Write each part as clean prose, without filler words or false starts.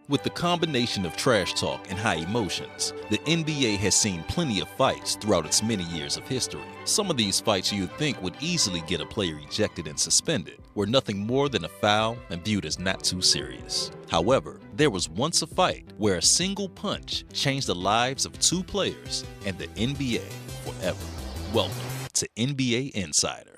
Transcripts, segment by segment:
With the combination of trash talk and high emotions, the NBA has seen plenty of fights throughout its many years of history. Some of these fights you'd think would easily get a player ejected and suspended, were nothing more than a foul and viewed as not too serious. However, there was once a fight where a single punch changed the lives of two players and the NBA forever. Welcome to NBA Insider.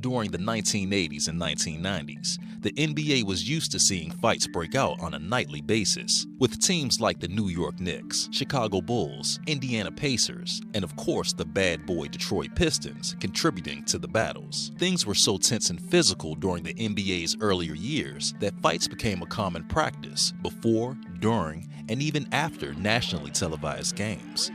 During the 1980s and 1990s, the NBA was used to seeing fights break out on a nightly basis, with teams like the New York Knicks, Chicago Bulls, Indiana Pacers, and of course the bad boy Detroit Pistons contributing to the battles. Things were so tense and physical during the NBA's earlier years that fights became a common practice before, during, and even after nationally televised games.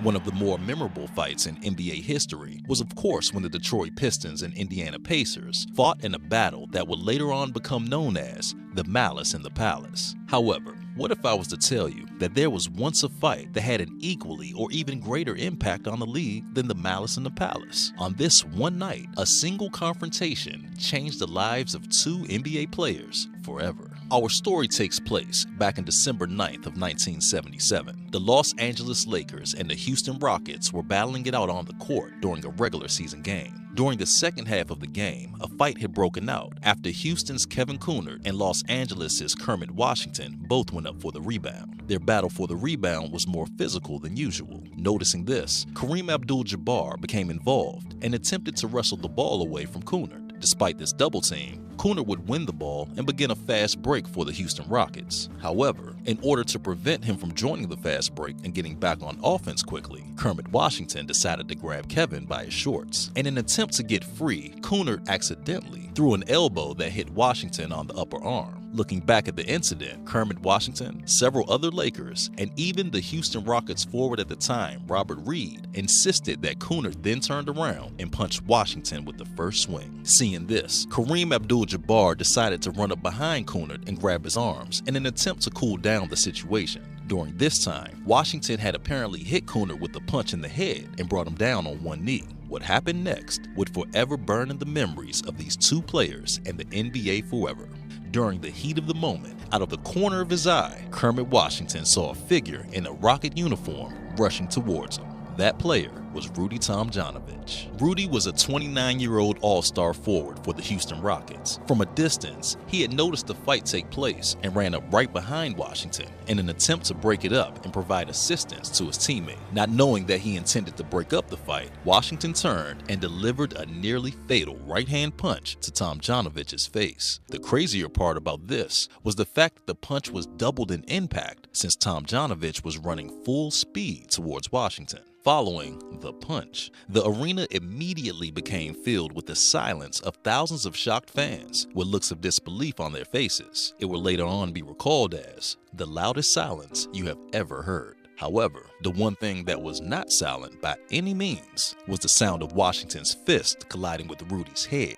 One of the more memorable fights in NBA history was, of course, when the Detroit Pistons and Indiana Pacers fought in a battle that would later on become known as the Malice in the Palace. However, what if I was to tell you that there was once a fight that had an equally or even greater impact on the league than the Malice in the Palace? On this one night, a single confrontation changed the lives of two NBA players forever. Our story takes place back in December 9th of 1977. The Los Angeles Lakers and the Houston Rockets were battling it out on the court during a regular season game. During the second half of the game, a fight had broken out after Houston's Kevin Coonard and Los Angeles' Kermit Washington both went up for the rebound. Their battle for the rebound was more physical than usual. Noticing this, Kareem Abdul-Jabbar became involved and attempted to wrestle the ball away from Coonard. Despite this double team, Coonard would win the ball and begin a fast break for the Houston Rockets. However, in order to prevent him from joining the fast break and getting back on offense quickly, Kermit Washington decided to grab Kevin by his shorts. In an attempt to get free, Coonard accidentally threw an elbow that hit Washington on the upper arm. Looking back at the incident, Kermit Washington, several other Lakers, and even the Houston Rockets forward at the time, Robert Reed, insisted that Coonard then turned around and punched Washington with the first swing. Seeing this, Kareem Abdul-Jabbar decided to run up behind Coonard and grab his arms in an attempt to cool down the situation. During this time, Washington had apparently hit Coonard with a punch in the head and brought him down on one knee. What happened next would forever burn in the memories of these two players and the NBA forever. During the heat of the moment, out of the corner of his eye, Kermit Washington saw a figure in a Rocket uniform rushing towards him. That player was Rudy Tomjanovich. Rudy was a 29-year-old all-star forward for the Houston Rockets. From a distance, he had noticed the fight take place and ran up right behind Washington in an attempt to break it up and provide assistance to his teammate. Not knowing that he intended to break up the fight, Washington turned and delivered a nearly fatal right-hand punch to Tomjanovich's face. The crazier part about this was the fact that the punch was doubled in impact since Tomjanovich was running full speed towards Washington. Following the punch, the arena immediately became filled with the silence of thousands of shocked fans with looks of disbelief on their faces. It will later on be recalled as the loudest silence you have ever heard. However, the one thing that was not silent by any means was the sound of Washington's fist colliding with Rudy's head.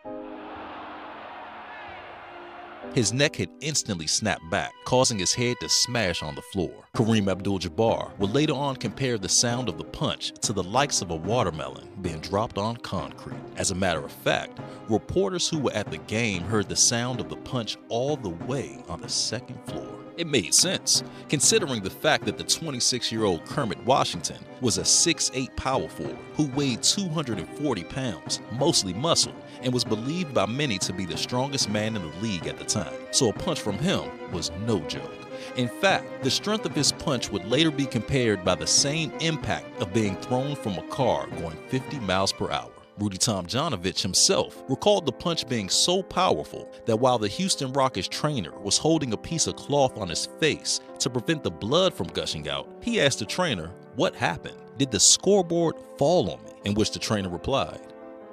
His neck had instantly snapped back, causing his head to smash on the floor. Kareem Abdul-Jabbar would later on compare the sound of the punch to the likes of a watermelon being dropped on concrete. As a matter of fact, reporters who were at the game heard the sound of the punch all the way on the second floor. It made sense, considering the fact that the 26-year-old Kermit Washington was a 6'8" power forward who weighed 240 pounds, mostly muscle, and was believed by many to be the strongest man in the league at the time. So a punch from him was no joke. In fact, the strength of his punch would later be compared by the same impact of being thrown from a car going 50 miles per hour. Rudy Tomjanovich himself recalled the punch being so powerful that while the Houston Rockets trainer was holding a piece of cloth on his face to prevent the blood from gushing out, he asked the trainer, "What happened? Did the scoreboard fall on me?" In which the trainer replied,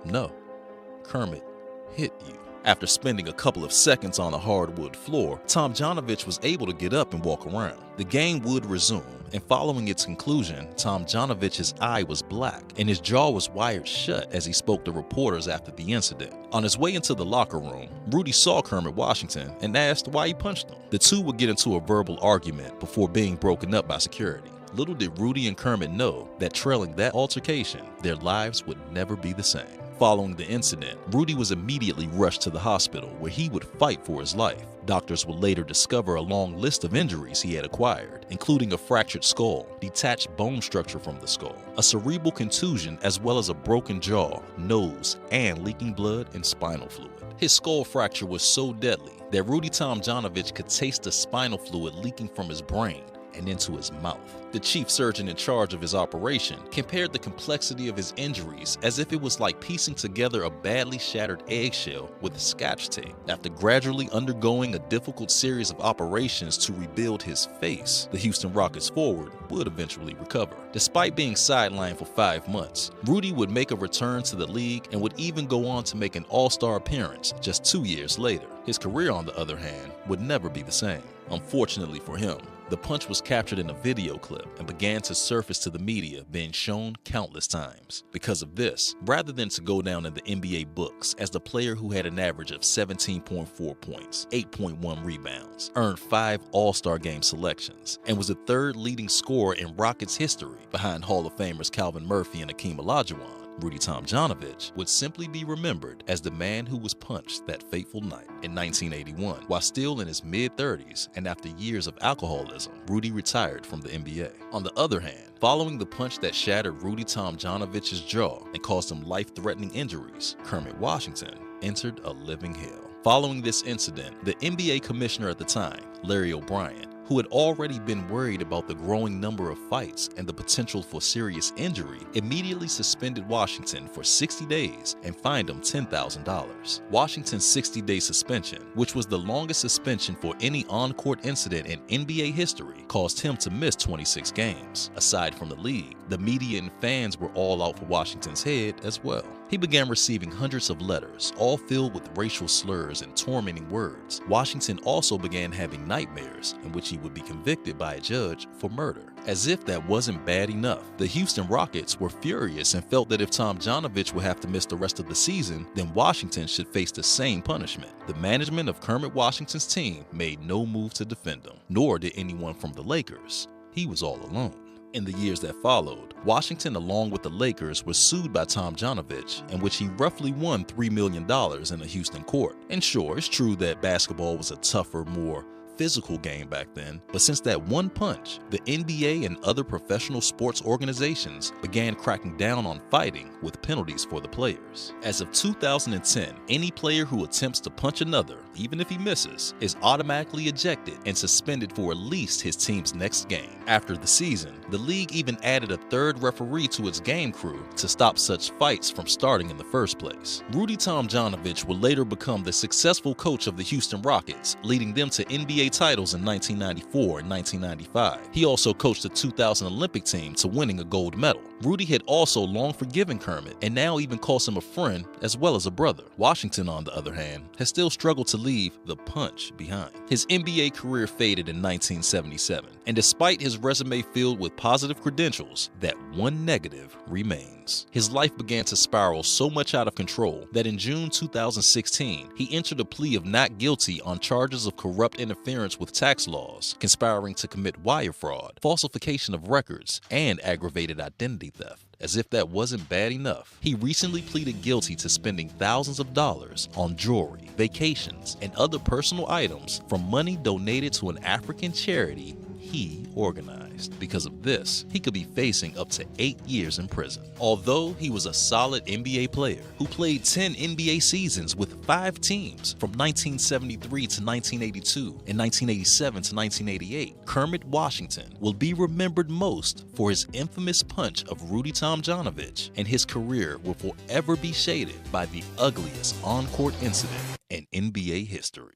"No, Kermit hit you." After spending a couple of seconds on the hardwood floor, Tomjanovich was able to get up and walk around. The game would resume, and following its conclusion, Tomjanovich's eye was black and his jaw was wired shut as he spoke to reporters after the incident. On his way into the locker room, Rudy saw Kermit Washington and asked why he punched him. The two would get into a verbal argument before being broken up by security. Little did Rudy and Kermit know that trailing that altercation, their lives would never be the same. Following the incident, Rudy was immediately rushed to the hospital where he would fight for his life. Doctors would later discover a long list of injuries he had acquired, including a fractured skull, detached bone structure from the skull, a cerebral contusion, as well as a broken jaw, nose, and leaking blood and spinal fluid. His skull fracture was so deadly that Rudy Tomjanovich could taste the spinal fluid leaking from his brain and into his mouth. The chief surgeon in charge of his operation compared the complexity of his injuries as if it was like piecing together a badly shattered eggshell with Scotch tape. After gradually undergoing a difficult series of operations to rebuild his face, the Houston Rockets forward would eventually recover. Despite being sidelined for 5 months, Rudy would make a return to the league and would even go on to make an all-star appearance just 2 years later. His career, on the other hand, would never be the same. Unfortunately for him, the punch was captured in a video clip and began to surface to the media, being shown countless times. Because of this, rather than to go down in the NBA books as the player who had an average of 17.4 points, 8.1 rebounds, earned 5 All-Star Game selections, and was the third leading scorer in Rockets history behind Hall of Famers Calvin Murphy and Hakeem Olajuwon, Rudy Tomjanovich would simply be remembered as the man who was punched that fateful night. In 1981, while still in his mid-30s and after years of alcoholism, Rudy retired from the NBA. On the other hand, following the punch that shattered Rudy Tomjanovich's jaw and caused him life-threatening injuries, Kermit Washington entered a living hell. Following this incident, the NBA commissioner at the time, Larry O'Brien, who had already been worried about the growing number of fights and the potential for serious injury, immediately suspended Washington for 60 days and fined him $10,000. Washington's 60-day suspension, which was the longest suspension for any on-court incident in NBA history, caused him to miss 26 games. Aside from the league, the media and fans were all out for Washington's head as well. He began receiving hundreds of letters, all filled with racial slurs and tormenting words. Washington also began having nightmares in which he would be convicted by a judge for murder. As if that wasn't bad enough, the Houston Rockets were furious and felt that if Tomjanovich would have to miss the rest of the season, then Washington should face the same punishment. The management of Kermit Washington's team made no move to defend him, nor did anyone from the Lakers. He was all alone. In the years that followed, Washington, along with the Lakers, was sued by Tomjanovich, in which he roughly won $3 million in a Houston court. And sure, it's true that basketball was a tougher, more physical game back then, but since that one punch, the NBA and other professional sports organizations began cracking down on fighting with penalties for the players. As of 2010, any player who attempts to punch another, even if he misses, is automatically ejected and suspended for at least his team's next game. After the season, the league even added a third referee to its game crew to stop such fights from starting in the first place. Rudy Tomjanovich would later become the successful coach of the Houston Rockets, leading them to NBA titles in 1994 and 1995. He also coached the 2000 Olympic team to winning a gold medal. Rudy had also long forgiven Kermit and now even calls him a friend as well as a brother. Washington, on the other hand, has still struggled to leave the punch behind. His NBA career faded in 1977, and despite his resume filled with positive credentials, that one negative remains. His life began to spiral so much out of control that in June 2016, he entered a plea of not guilty on charges of corrupt interference with tax laws, conspiring to commit wire fraud, falsification of records, and aggravated identity theft. As if that wasn't bad enough, he recently pleaded guilty to spending thousands of dollars on jewelry, vacations, and other personal items from money donated to an African charity he organized. Because of this, he could be facing up to 8 years in prison. Although he was a solid NBA player who played 10 NBA seasons with 5 teams from 1973 to 1982 and 1987 to 1988, Kermit Washington will be remembered most for his infamous punch of Rudy Tomjanovich, and his career will forever be shaded by the ugliest on-court incident in NBA history.